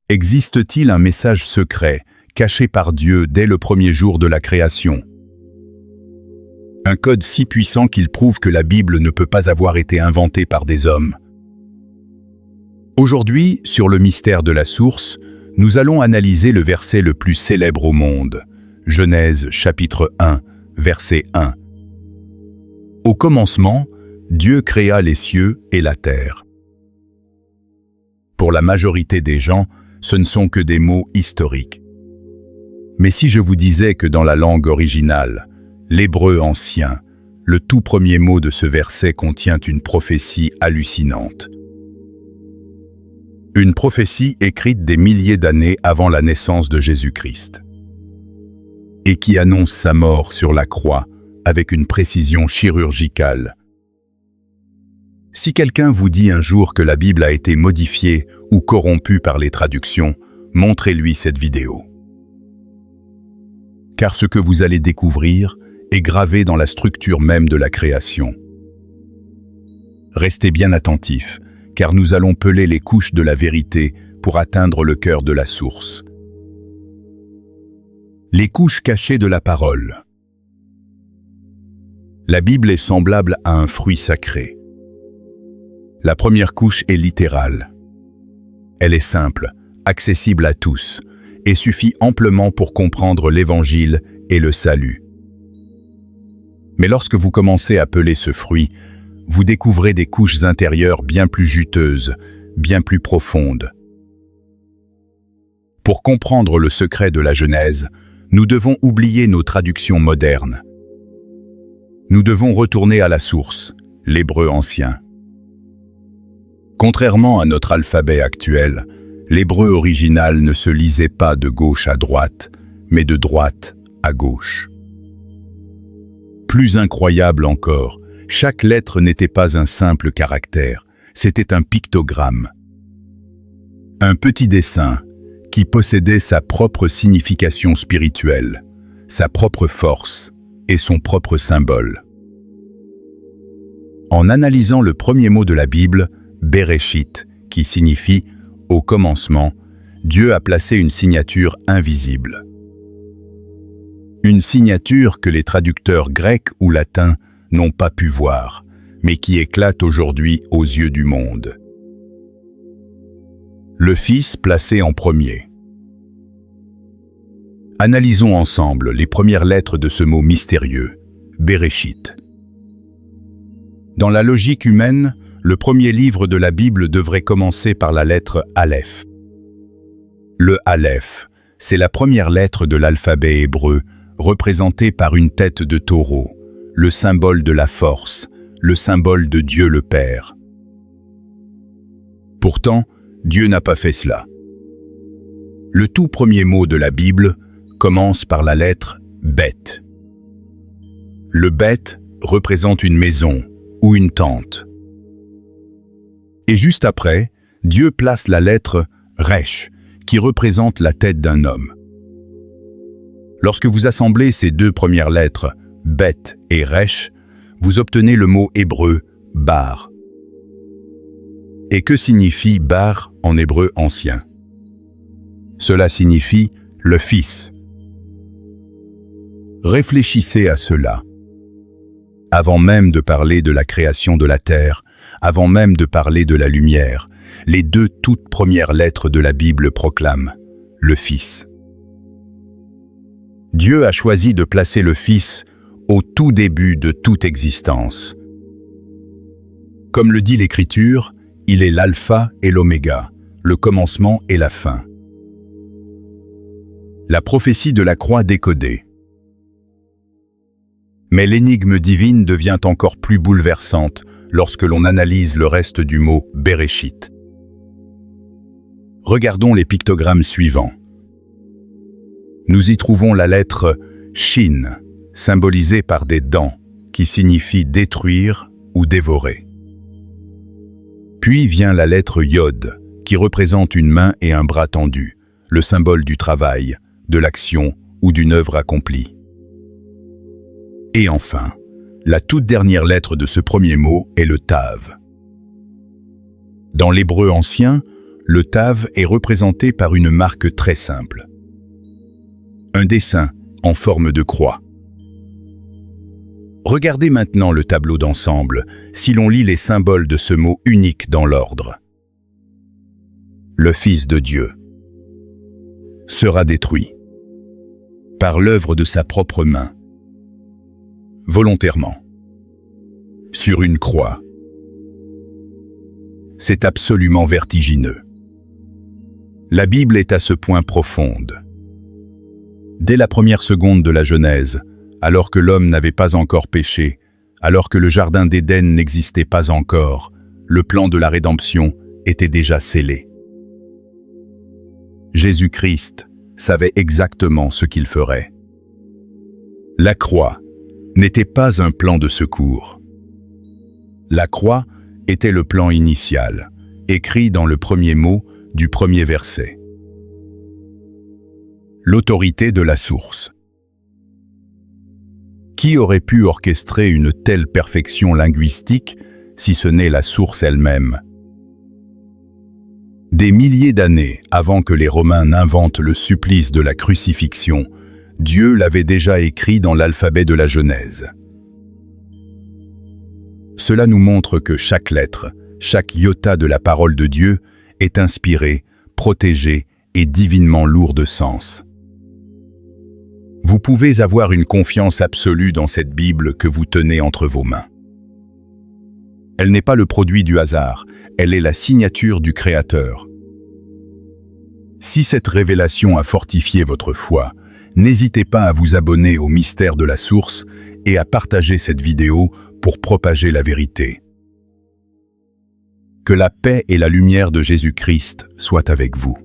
Existe-t-il un message secret, caché par Dieu dès le premier jour de la création? Un code si puissant qu'il prouve que la Bible ne peut pas avoir été inventée par des hommes. Aujourd'hui, sur le mystère de la source, nous allons analyser le verset le plus célèbre au monde, Genèse chapitre 1, verset 1. Au commencement, Dieu créa les cieux et la terre. Pour la majorité des gens, ce ne sont que des mots historiques. Mais si je vous disais que dans la langue originale, l'hébreu ancien, le tout premier mot de ce verset contient une prophétie hallucinante. Une prophétie écrite des milliers d'années avant la naissance de Jésus-Christ. Et qui annonce sa mort sur la croix avec une précision chirurgicale. Si quelqu'un vous dit un jour que la Bible a été modifiée ou corrompue par les traductions, montrez-lui cette vidéo. Car ce que vous allez découvrir est gravé dans la structure même de la création. Restez bien attentifs, car nous allons peler les couches de la vérité pour atteindre le cœur de la source. Les couches cachées de la parole. La Bible est semblable à un fruit sacré. La première couche est littérale. Elle est simple, accessible à tous, et suffit amplement pour comprendre l'Évangile et le salut. Mais lorsque vous commencez à peler ce fruit, vous découvrez des couches intérieures bien plus juteuses, bien plus profondes. Pour comprendre le secret de la Genèse, nous devons oublier nos traductions modernes. Nous devons retourner à la source, l'hébreu ancien. Contrairement à notre alphabet actuel, l'hébreu original ne se lisait pas de gauche à droite, mais de droite à gauche. Plus incroyable encore, chaque lettre n'était pas un simple caractère, c'était un pictogramme. Un petit dessin qui possédait sa propre signification spirituelle, sa propre force et son propre symbole. En analysant le premier mot de la Bible, Bereshit, qui signifie « au commencement », Dieu a placé une signature invisible. Une signature que les traducteurs grecs ou latins n'ont pas pu voir, mais qui éclate aujourd'hui aux yeux du monde. Le Fils placé en premier. Analysons ensemble les premières lettres de ce mot mystérieux, Bereshit. Dans la logique humaine, le premier livre de la Bible devrait commencer par la lettre Aleph. Le Aleph, c'est la première lettre de l'alphabet hébreu, représentée par une tête de taureau, le symbole de la force, le symbole de Dieu le Père. Pourtant, Dieu n'a pas fait cela. Le tout premier mot de la Bible commence par la lettre Bet. Le Bet représente une maison ou une tente. Et juste après, Dieu place la lettre Resh, qui représente la tête d'un homme. Lorsque vous assemblez ces deux premières lettres, Bet et Resh, vous obtenez le mot hébreu Bar. Et que signifie Bar en hébreu ancien? Cela signifie le Fils. Réfléchissez à cela. Avant même de parler de la création de la terre, avant même de parler de la lumière, les deux toutes premières lettres de la Bible proclament le Fils. Dieu a choisi de placer le Fils au tout début de toute existence. Comme le dit l'Écriture, il est l'alpha et l'oméga, le commencement et la fin. La prophétie de la croix décodée. Mais l'énigme divine devient encore plus bouleversante lorsque l'on analyse le reste du mot Bereshit. Regardons les pictogrammes suivants. Nous y trouvons la lettre Shin, symbolisée par des dents, qui signifie détruire ou dévorer. Puis vient la lettre Yod, qui représente une main et un bras tendus, le symbole du travail, de l'action ou d'une œuvre accomplie. Et enfin, la toute dernière lettre de ce premier mot est le Tav. Dans l'hébreu ancien, le Tav est représenté par une marque très simple. Un dessin en forme de croix. Regardez maintenant le tableau d'ensemble, si l'on lit les symboles de ce mot unique dans l'ordre. Le Fils de Dieu sera détruit par l'œuvre de sa propre main, volontairement, sur une croix. C'est absolument vertigineux. La Bible est à ce point profonde. Dès la première seconde de la Genèse, alors que l'homme n'avait pas encore péché, alors que le jardin d'Éden n'existait pas encore, le plan de la rédemption était déjà scellé. Jésus-Christ savait exactement ce qu'il ferait. La croix n'était pas un plan de secours. La croix était le plan initial, écrit dans le premier mot du premier verset. L'autorité de la source. Qui aurait pu orchestrer une telle perfection linguistique si ce n'est la source elle-même? Des milliers d'années avant que les Romains n'inventent le supplice de la crucifixion, Dieu l'avait déjà écrit dans l'alphabet de la Genèse. Cela nous montre que chaque lettre, chaque iota de la parole de Dieu est inspirée, protégée et divinement lourde de sens. Vous pouvez avoir une confiance absolue dans cette Bible que vous tenez entre vos mains. Elle n'est pas le produit du hasard, elle est la signature du Créateur. Si cette révélation a fortifié votre foi, n'hésitez pas à vous abonner au mystère de la source et à partager cette vidéo pour propager la vérité. Que la paix et la lumière de Jésus-Christ soient avec vous.